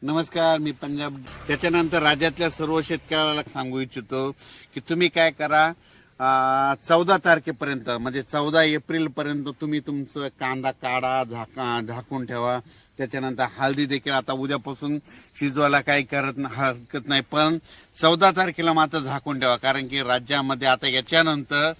नमस्कार, मी पंजाब. त्याच्यानंतर राज्यातल्या सर्व शेतकऱ्याला सांगू इच्छितो की तुम्ही काय करा, 14 तारखेपर्यंत म्हणजे 14 एप्रिल पर्यंत तुम्ही तुमचं कांदा काढा, झाकून ठेवा. त्याच्यानंतर हळदी देखील आता उद्यापासून शिजवायला काही हरकत नाही, पण 14 तारखेला मात्र झाकून ठेवा. कारण की राज्यामध्ये आता याच्यानंतर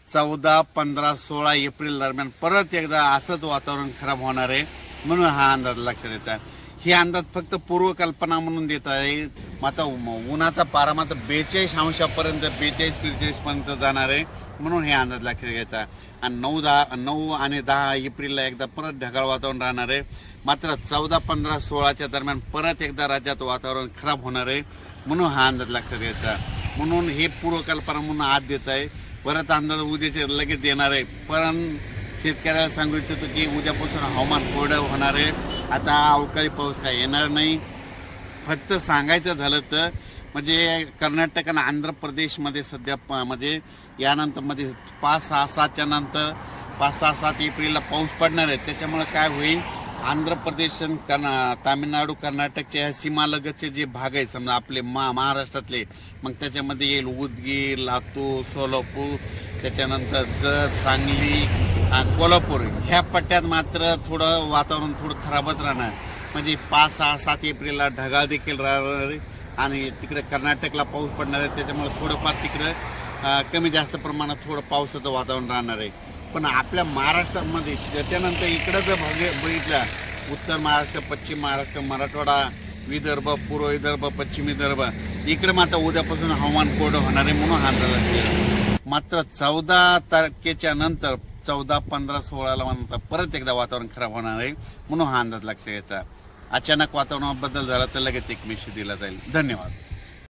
14, 15, 16 एप्रिल दरम्यान परत एकदा असंच वातावरण खराब होणार आहे. म्हणून हा अंदाज लक्षात येतात. ही अंदाज फक्त पूर्वकल्पना म्हणून देत आहे. मात्र उन्हाचा पारा मात्र 42 अंशापर्यंत 42-43 पर्यंत जाणार आहे. म्हणून हे अंदाज लक्षात घ्यायचा. आणि 9 आणि 10 एप्रिलला एकदा परत ढगाळ वातावरण राहणार आहे. मात्र 14, 15, 16च्या दरम्यान परत एकदा राज्यात वातावरण खराब होणार आहे. म्हणून हा अंदाज लक्षात घ्यायचा. म्हणून हे पूर्वकल्पना म्हणून आज देत आहे. परत अंदाज उद्याचे लगेच देणार आहे. पण शेतकऱ्याला सांगू इच्छितो की उद्यापासून हवामान कोरडं होणार आहे. आता अवकाळी पाऊस काय येणार नाही. फक्त सांगायचं झालं तर म्हणजे कर्नाटक आणि आंध्र प्रदेशमध्ये सध्या म्हणजे यानंतर मध्ये 5-6-7च्या नंतर 5-6-7 एप्रिलला पाऊस पडणार आहे. त्याच्यामुळे काय होईल, आंध्र प्रदेश, तामिळनाडू, कर्नाटकच्या सीमालगतचे जे भाग आहेत समजा आपले महाराष्ट्रातले, मग त्याच्यामध्ये येईल उदगीर, लातूर, सोलापूर, त्याच्यानंतर जत, सांगली, कोल्हापूर ह्या पट्ट्यात मात्र थोडं वातावरण थोडं खराबच राहणार. म्हणजे 5-6-7 एप्रिलला ढगाळ देखील राहणार आहे आणि तिकडे कर्नाटकला पाऊस पडणार आहे. त्याच्यामुळे थोडंफार तिकडे कमी जास्त प्रमाणात थोडं पावसाचं वातावरण राहणार आहे. पण आपल्या महाराष्ट्रामध्ये त्याच्यानंतर इकडं जर बघितलं, उत्तर महाराष्ट्र, पश्चिम महाराष्ट्र, मराठवाडा, विदर्भ, पूर्व विदर्भ, पश्चिम विदर्भ इकडे मात्र उद्यापासून हवामान कोरडं होणार आहे. म्हणून हा अंदाज आहे. मात्र 14 तारखेच्या नंतर 14, 15, 16ला नंतर परत एकदा वातावरण खराब होणार आहे. म्हणून हा अंदाज लक्षात घ्यायचा. अचानक वातावरणात बदल झाला तर लगेच एक मेसेज दिला जाईल. धन्यवाद.